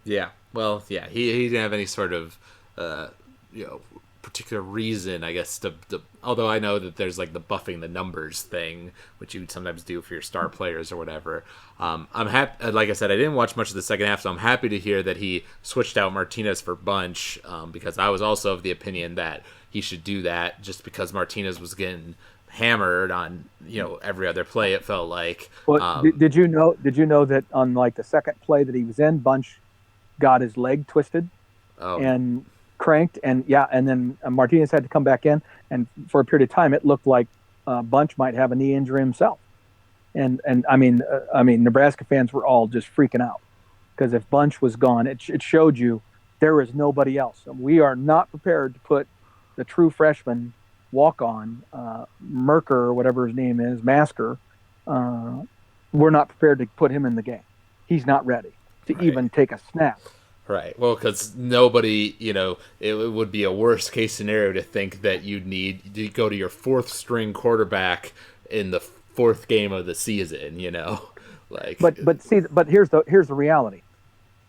Yeah. Well, yeah, he didn't have any sort of, particular reason, I guess, to although I know that there's like the buffing the numbers thing, which you sometimes do for your star players or whatever. I'm happy, like I said, I didn't watch much of the second half, so I'm happy to hear that he switched out Martinez for Bunch, because I was also of the opinion that he should do that just because Martinez was getting hammered on every other play, it felt like. Well, did you know that on like the second play that he was in, Bunch got his leg twisted and cranked, and then Martinez had to come back in, and for a period of time it looked like Bunch might have a knee injury himself, and I mean Nebraska fans were all just freaking out because if Bunch was gone, it showed you there is nobody else. We are not prepared to put the true freshman walk-on Merker or whatever his name is, Masker. We're not prepared to put him in the game. He's not ready to even take a snap. Right. Well, because nobody, it would be a worst case scenario to think that you'd need to go to your fourth string quarterback in the fourth game of the season. Like. But here's the reality.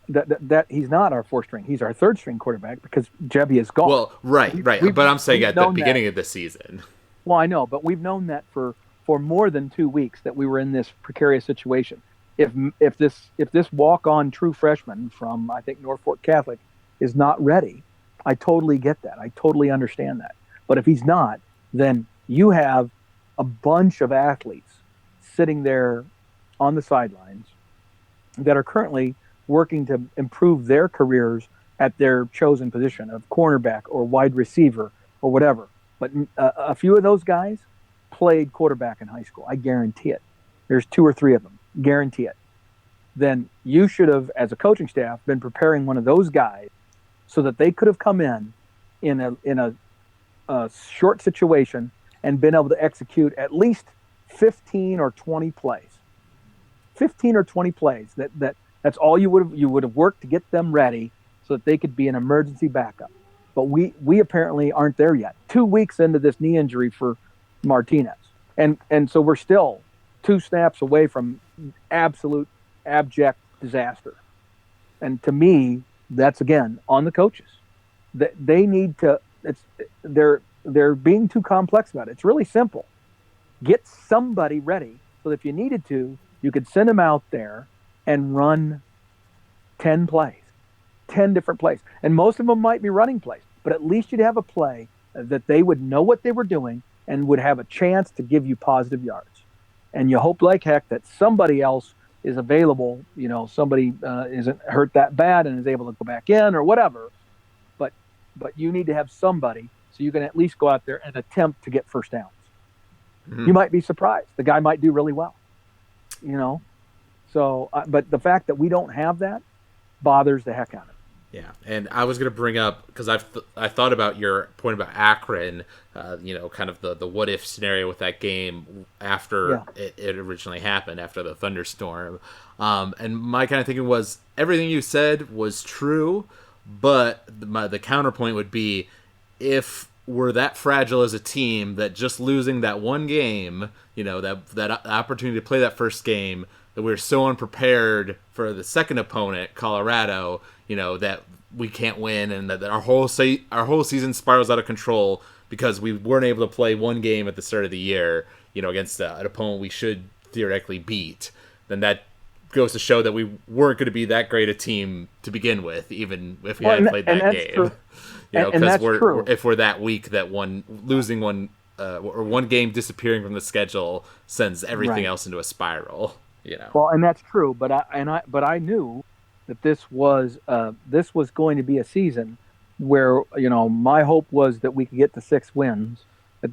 That he's not our fourth string. He's our third string quarterback because Jebby is gone. Well, right. But I'm saying at the beginning of the season. Well, I know, but we've known that for more than 2 weeks that we were in this precarious situation. If this walk-on true freshman from, I think, Norfolk Catholic is not ready, I totally get that. I totally understand that. But if he's not, then you have a bunch of athletes sitting there on the sidelines that are currently working to improve their careers at their chosen position of cornerback or wide receiver or whatever. But a few of those guys played quarterback in high school. I guarantee it. There's 2 or 3 of them. Guarantee it. Then you should have, as a coaching staff, been preparing one of those guys so that they could have come in a short situation and been able to execute at least 15 or 20 plays. 15 or 20 plays. That's all you would have worked to get them ready so that they could be an emergency backup. But we apparently aren't there yet. 2 weeks into this knee injury for Martinez. And so we're still 2 snaps away from absolute abject disaster. And to me, that's again on the coaches. They need to. They're being too complex about it. It's really simple. Get somebody ready so that if you needed to, you could send them out there and run 10 plays, 10 different plays, and most of them might be running plays. But at least you'd have a play that they would know what they were doing and would have a chance to give you positive yards. And you hope like heck that somebody else is available, somebody isn't hurt that bad and is able to go back in or whatever. But you need to have somebody so you can at least go out there and attempt to get first downs. Mm-hmm. You might be surprised. The guy might do really well, So, but the fact that we don't have that bothers the heck out of me. Yeah, and I was going to bring up, because I thought about your point about Akron, kind of the what-if scenario with that game after it originally happened, after the thunderstorm. And my kind of thinking was, everything you said was true, but the counterpoint would be, if we're that fragile as a team that just losing that one game, that opportunity to play that first game, that we're so unprepared for the second opponent, Colorado, that we can't win, and that our whole season spirals out of control because we weren't able to play one game at the start of the year, against an opponent we should theoretically beat, then that goes to show that we weren't going to be that great a team to begin with, even if we hadn't played that game. True. Because if we're that weak that losing one or one game disappearing from the schedule sends everything else into a spiral. Well, and that's true, but I knew that this was going to be a season where my hope was that we could get to 6 wins.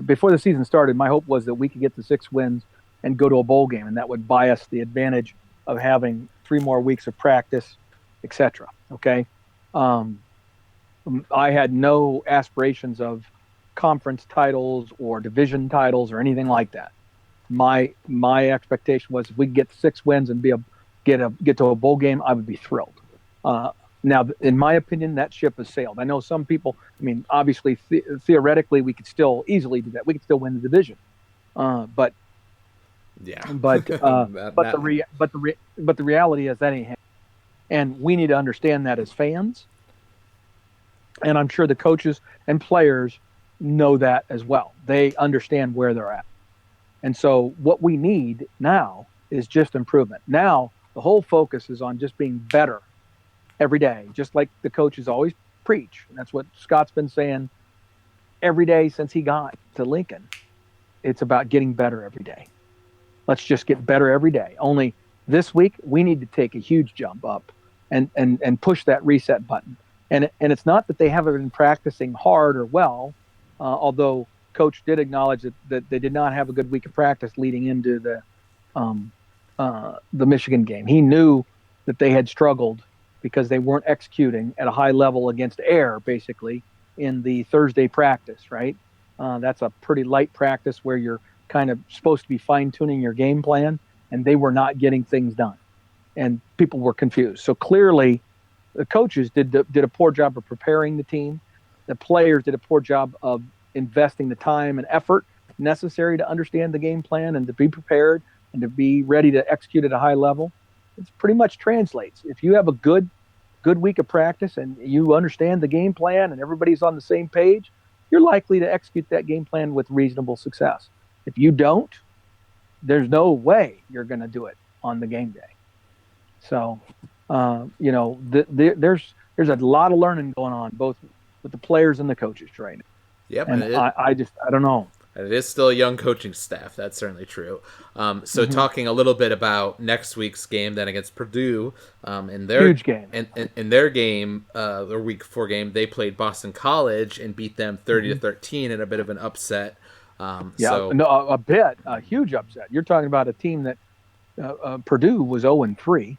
Before the season started, my hope was that we could get to 6 wins and go to a bowl game, and that would buy us the advantage of having 3 more weeks of practice, etc. Okay, I had no aspirations of conference titles or division titles or anything like that. My expectation was if we could get 6 wins and get to a bowl game, I would be thrilled. Now, in my opinion, that ship has sailed. I know some people. I mean, obviously, theoretically, we could still easily do that. We could still win the division, but the reality is that ain't happening. And we need to understand that as fans. And I'm sure the coaches and players know that as well. They understand where they're at. And so what we need now is just improvement. Now, the whole focus is on just being better every day, just like the coaches always preach. And that's what Scott's been saying every day since he got to Lincoln. It's about getting better every day. Let's just get better every day. Only this week, we need to take a huge jump up and push that reset button. And it's not that they haven't been practicing hard or well, although Coach did acknowledge that they did not have a good week of practice leading into the Michigan game. He knew that they had struggled because they weren't executing at a high level against air, basically, in the Thursday practice, right? That's a pretty light practice where you're kind of supposed to be fine-tuning your game plan, and they were not getting things done. And people were confused. So clearly, the coaches did a poor job of preparing the team. The players did a poor job of investing the time and effort necessary to understand the game plan and to be prepared and to be ready to execute at a high level. It pretty much translates. If you have a good week of practice and you understand the game plan and everybody's on the same page, you're likely to execute that game plan with reasonable success. If you don't, there's no way you're going to do it on the game day. So, there's a lot of learning going on, both with the players and the coaches right now. Yep, and I don't know. And it is still a young coaching staff. That's certainly true. Talking a little bit about next week's game then against Purdue, in their huge game. In their game, their week 4 game, they played Boston College and beat them 30-13 in a bit of an upset. A huge upset. You're talking about a team that Purdue was 0-3,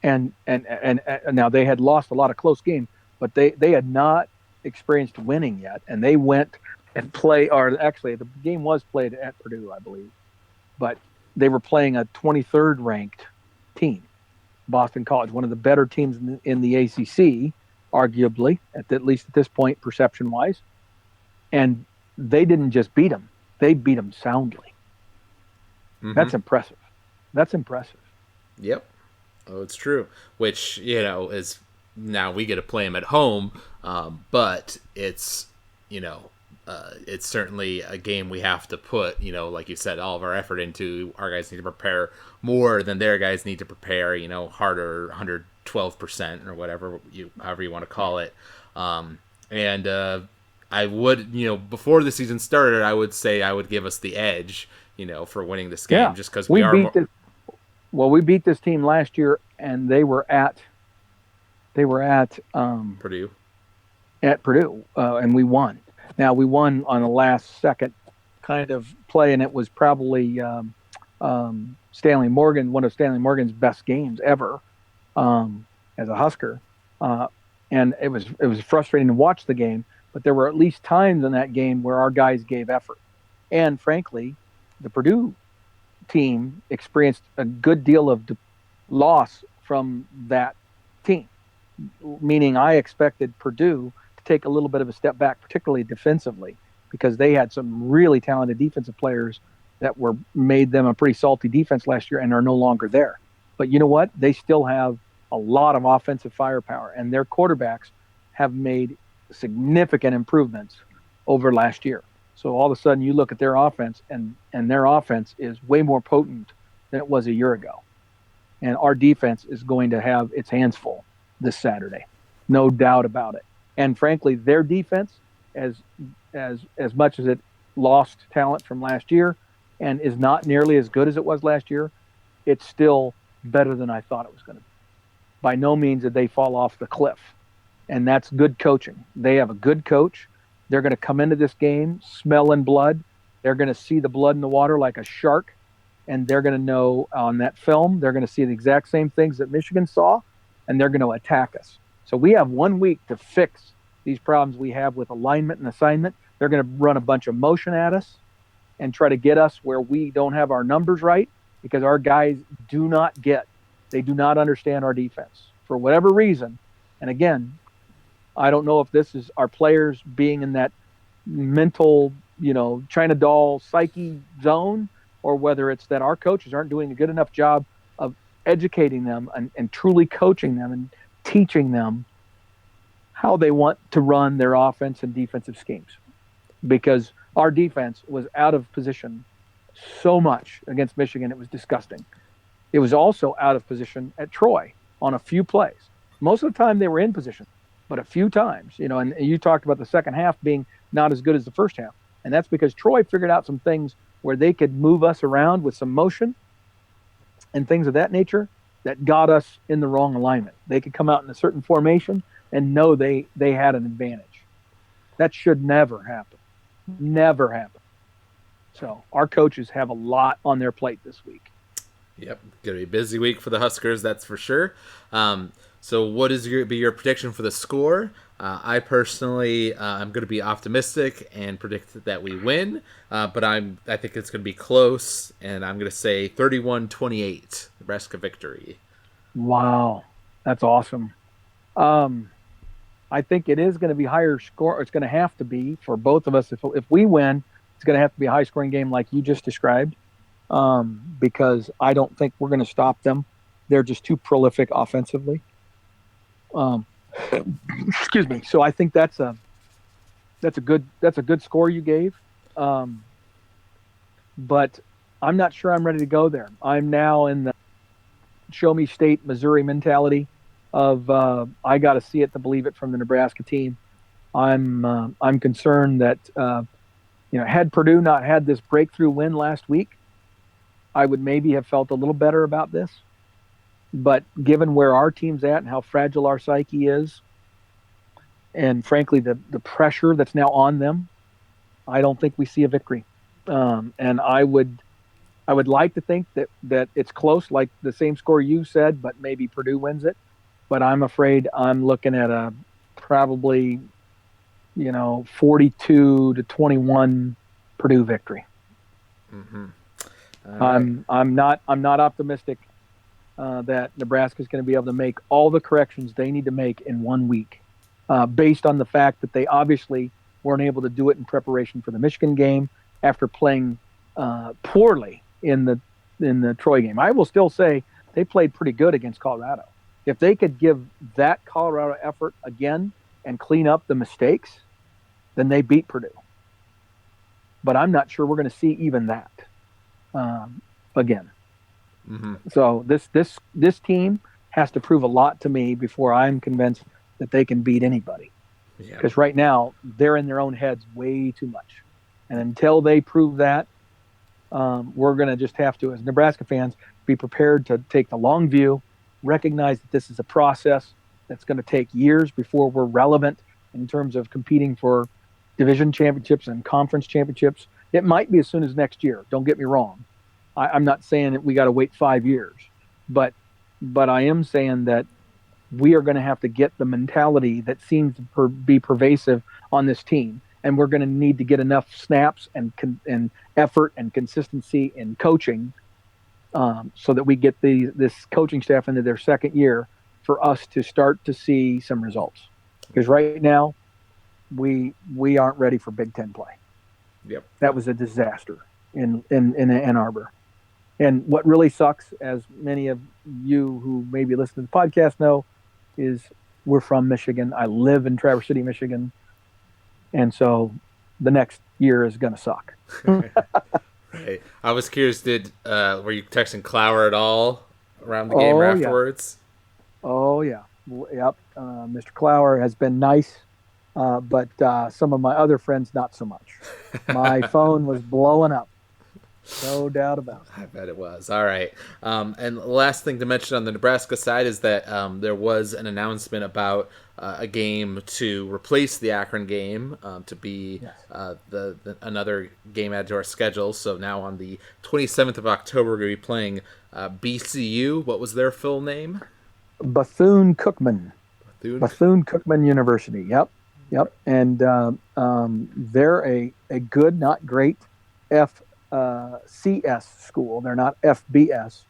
and now they had lost a lot of close games, but they had not experienced winning yet, and they went and the game was played at Purdue, I believe, but they were playing a 23rd ranked team, Boston College, one of the better teams in the ACC, arguably, at least at this point, perception wise, and they didn't just beat them; they beat them soundly. Mm-hmm. That's impressive. Yep. Oh, it's true. Which is now we get to play them at home, but it's it's certainly a game we have to put, like you said, all of our effort into. Our guys need to prepare more than their guys need to prepare, harder, 112% or however you want to call it. I would, before the season started, I would say I would give us the edge, for winning this game, just because we beat this team last year, and they were at Purdue. At Purdue, and we won. Now, we won on a last-second kind of play, and it was probably Stanley Morgan, one of Stanley Morgan's best games ever as a Husker. And it was frustrating to watch the game, but there were at least times in that game where our guys gave effort. And frankly, the Purdue team experienced a good deal of loss from that team, meaning I expected Purdue take a little bit of a step back, particularly defensively, because they had some really talented defensive players that were made them a pretty salty defense last year and are no longer there. But you know what? They still have a lot of offensive firepower, and their quarterbacks have made significant improvements over last year. So all of a sudden you look at their offense, and their offense is way more potent than it was a year ago. And our defense is going to have its hands full this Saturday. No doubt about it. And frankly, their defense, as much as it lost talent from last year and is not nearly as good as it was last year, it's still better than I thought it was going to be. By no means did they fall off the cliff. And that's good coaching. They have a good coach. They're going to come into this game smelling blood. They're going to see the blood in the water like a shark. And they're going to know on that film, they're going to see the exact same things that Michigan saw, and they're going to attack us. So we have 1 week to fix these problems we have with alignment and assignment. They're going to run a bunch of motion at us and try to get us where we don't have our numbers right, because our guys do not understand our defense for whatever reason. And again, I don't know if this is our players being in that mental, China doll psyche zone, or whether it's that our coaches aren't doing a good enough job of educating them and truly coaching them and teaching them how they want to run their offense and defensive schemes. Because our defense was out of position so much against Michigan, it was disgusting. It was also out of position at Troy on a few plays. Most of the time they were in position, but a few times, and you talked about the second half being not as good as the first half. And that's because Troy figured out some things where they could move us around with some motion and things of that nature that got us in the wrong alignment. They could come out in a certain formation and know they had an advantage. That should never happen. Never happen. So our coaches have a lot on their plate this week. Yep, gonna be a busy week for the Huskers, that's for sure. So what is your prediction for the score? I personally, I'm going to be optimistic and predict that we win, but I think it's going to be close, and I'm going to say 31-28, Nebraska victory. Wow, that's awesome. I think it is going to be higher score. It's going to have to be for both of us. If we win, it's going to have to be a high-scoring game like you just described, because I don't think we're going to stop them. They're just too prolific offensively. Excuse me. So I think that's a good score you gave. But I'm not sure I'm ready to go there. I'm now in the show me state Missouri mentality of I got to see it to believe it from the Nebraska team. I'm concerned that had Purdue not had this breakthrough win last week, I would maybe have felt a little better about this. But given where our team's at and how fragile our psyche is, and frankly, the pressure that's now on them, I don't think we see a victory. And I would like to think that it's close, like the same score you said, but maybe Purdue wins it. But I'm afraid I'm looking at a probably, 42-21 Purdue victory. Mm-hmm. I'm not optimistic that Nebraska is going to be able to make all the corrections they need to make in 1 week, based on the fact that they obviously weren't able to do it in preparation for the Michigan game after playing poorly in the Troy game. I will still say they played pretty good against Colorado. If they could give that Colorado effort again and clean up the mistakes, then they beat Purdue. But I'm not sure we're going to see even that again. Mm-hmm. So this team has to prove a lot to me before I'm convinced that they can beat anybody. Because right now they're in their own heads way too much, and until they prove that, we're going to just have to, as Nebraska fans, be prepared to take the long view, recognize that this is a process that's going to take years before we're relevant in terms of competing for division championships and conference championships. It might be as soon as next year. Don't get me wrong. I'm not saying that we got to wait 5 years, but I am saying that we are going to have to get the mentality that seems to be pervasive on this team, and we're going to need to get enough snaps and effort and consistency in coaching, so that we get this coaching staff into their second year for us to start to see some results. Because right now, we aren't ready for Big Ten play. Yep, that was a disaster in Ann Arbor. And what really sucks, as many of you who maybe listen to the podcast know, is we're from Michigan. I live in Traverse City, Michigan. And so the next year is going to suck. Right. I was curious, were you texting Clower at all around the game or Oh, yeah. afterwards? Oh, yeah. Yep. Mr. Clower has been nice, but some of my other friends, not so much. My phone was blowing up. No doubt about I bet it was. All right. And the last thing to mention on the Nebraska side is that there was an announcement about a game to replace the Akron game, to be it. Yes. another game added to our schedule. So now on the 27th of October, we're going to be playing BCU. What was their full name? Bethune-Cookman. Bethune. Bethune-Cookman University. Yep. Yep. And they're a good, not great FCS school. They're not FBS.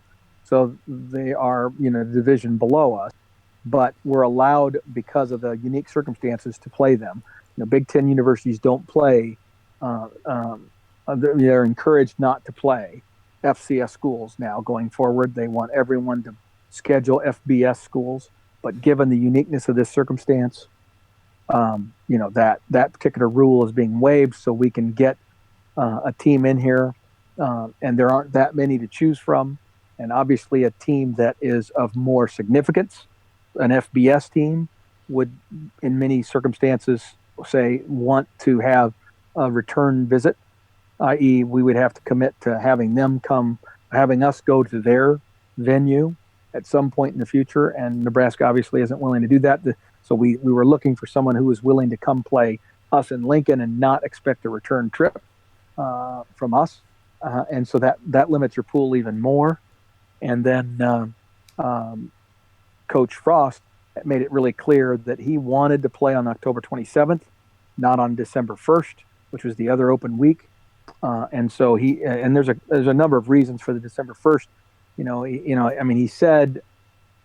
So they are, division below us. But we're allowed, because of the unique circumstances, to play them. Big Ten universities don't play. They're encouraged not to play FCS schools now going forward. They want everyone to schedule FBS schools. But given the uniqueness of this circumstance, that particular rule is being waived, so we can get a team in here, and there aren't that many to choose from. And obviously, a team that is of more significance, an FBS team, would, in many circumstances, say want to have a return visit, i.e., we would have to commit to having us go to their venue at some point in the future. And Nebraska obviously isn't willing to do that. So we were looking for someone who was willing to come play us in Lincoln and not expect a return trip from us. And so that limits your pool even more. And then Coach Frost made it really clear that he wanted to play on October 27th, not on December 1st, which was the other open week. And so there's a number of reasons for the December 1st. He said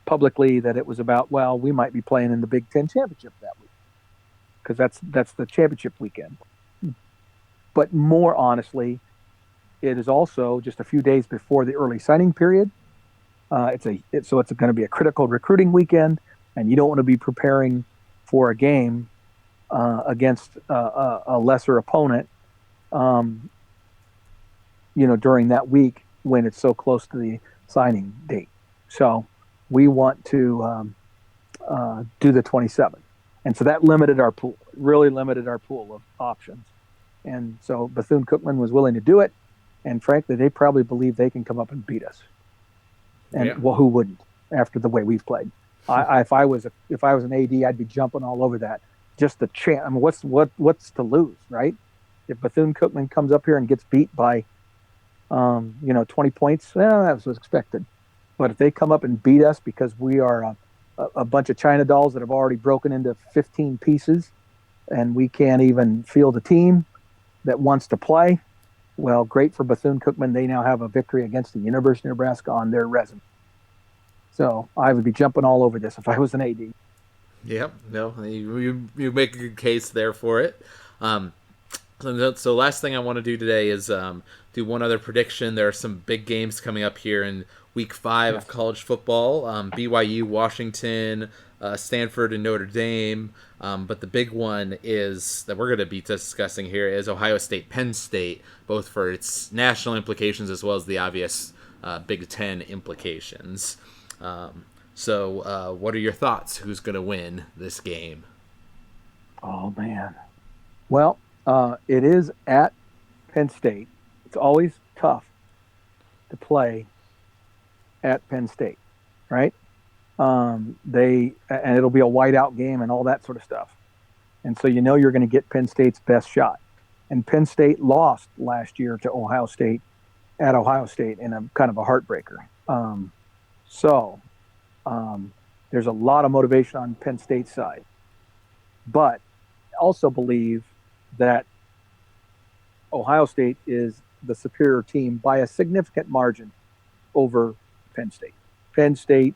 publicly that it was about, well, we might be playing in the Big Ten championship that week, because that's the championship weekend. But more honestly, it is also just a few days before the early signing period. It's going to be a critical recruiting weekend, and you don't want to be preparing for a game against a lesser opponent, during that week when it's so close to the signing date. So we want to do the 27th. And so that really limited our pool of options. And so Bethune-Cookman was willing to do it. And frankly, they probably believe they can come up and beat us. And yeah. Well, who wouldn't, after the way we've played? If I was an AD, I'd be jumping all over that. Just the chance. I mean, what's to lose, right? If Bethune-Cookman comes up here and gets beat by 20 points, that was expected. But if they come up and beat us because we are a bunch of China dolls that have already broken into 15 pieces, and we can't even field a team that wants to play, well, great for Bethune-Cookman. They now have a victory against the University of Nebraska on their resume. So I would be jumping all over this if I was an AD. Yep. No, you make a good case there for it. So last thing I want to do today is do one other prediction. There are some big games coming up here in Week 5 of college football. BYU, Washington, Stanford, and Notre Dame. But the big one is that we're going to be discussing here is Ohio State, Penn State, both for its national implications as well as the obvious Big Ten implications. So what are your thoughts? Who's going to win this game? Oh, man. Well, it is at Penn State. It's always tough to play at Penn State, right? And it'll be a whiteout game and all that sort of stuff. And so you're going to get Penn State's best shot. And Penn State lost last year to Ohio State at Ohio State in a kind of a heartbreaker. There's a lot of motivation on Penn State's side. But I also believe that Ohio State is the superior team by a significant margin over Penn State. Penn State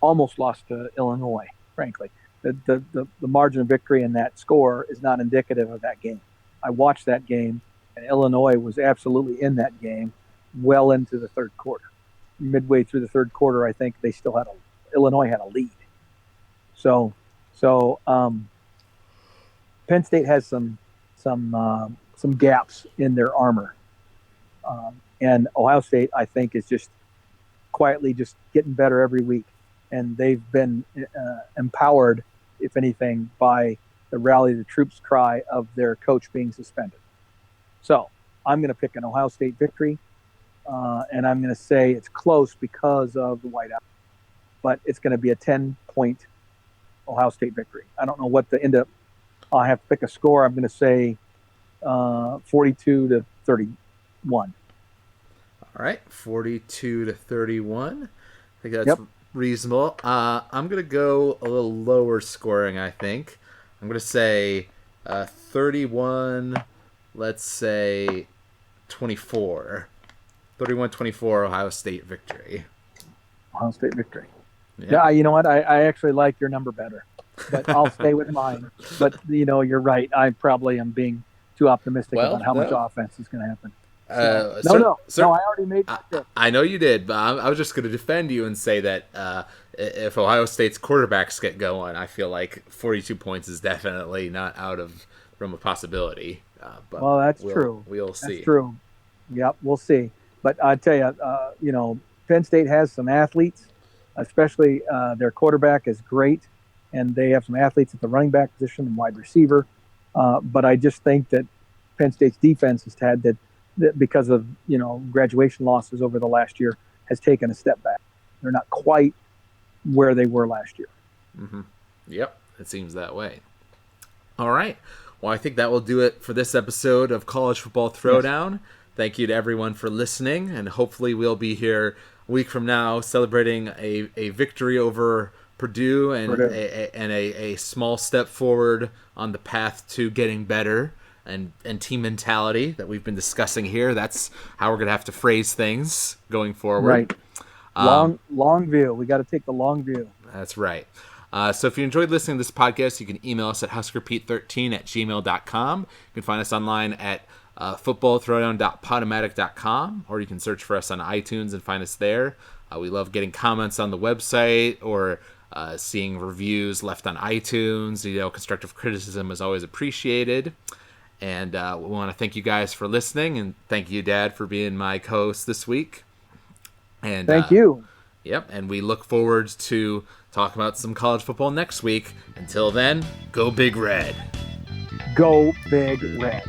almost lost to Illinois, frankly. The margin of victory in that score is not indicative of that game. I watched that game, And Illinois was absolutely in that game well into the third quarter. Midway through the third quarter, I think they still had Illinois had a lead. So Penn State has some gaps in their armor, and Ohio State, I think, is just quietly just getting better every week, and they've been empowered, if anything, by the rally the troops cry of their coach being suspended. So I'm going to pick an Ohio State victory, and I'm going to say it's close because of the whiteout, but it's going to be a 10-point Ohio State victory. I don't know what the end up. I have to pick a score. I'm going to say 42-31. All right, 42-31. I think that's reasonable. I'm going to go a little lower scoring, I think. I'm going to say 31, let's say 24. 31-24 Ohio State victory. Ohio State victory. Yeah, you know what? I actually like your number better, but I'll stay with mine. But, you're right. I probably am being too optimistic about how much offense is going to happen. No, I already made my pick. I know you did, but I was just going to defend you and say that if Ohio State's quarterbacks get going, I feel like 42 points is definitely not out of from a possibility. But that's true. We'll see. That's true. Yep, we'll see. But I tell you, Penn State has some athletes, especially their quarterback is great, and they have some athletes at the running back position and wide receiver. But I just think that Penn State's defense has had that because of graduation losses over the last year has taken a step back. They're not quite where they were last year. Mm-hmm. Yep, it seems that way. All right. Well, I think that will do it for this episode of College Football Throwdown. Yes. Thank you to everyone for listening, and hopefully we'll be here a week from now celebrating a victory over Purdue and a small step forward on the path to getting better and team mentality that we've been discussing here. That's how we're going to have to phrase things going forward. Right. Long view. We got to take the long view. That's right. So if you enjoyed listening to this podcast, you can email us at huskerpete13@gmail.com. You can find us online at footballthrowdown.podomatic.com, or you can search for us on iTunes and find us there. We love getting comments on the website or seeing reviews left on iTunes. Constructive criticism is always appreciated. And we want to thank you guys for listening, and thank you, Dad, for being my co-host this week. And thank you. Yep, and we look forward to talking about some college football next week. Until then, go Big Red. Go Big Red.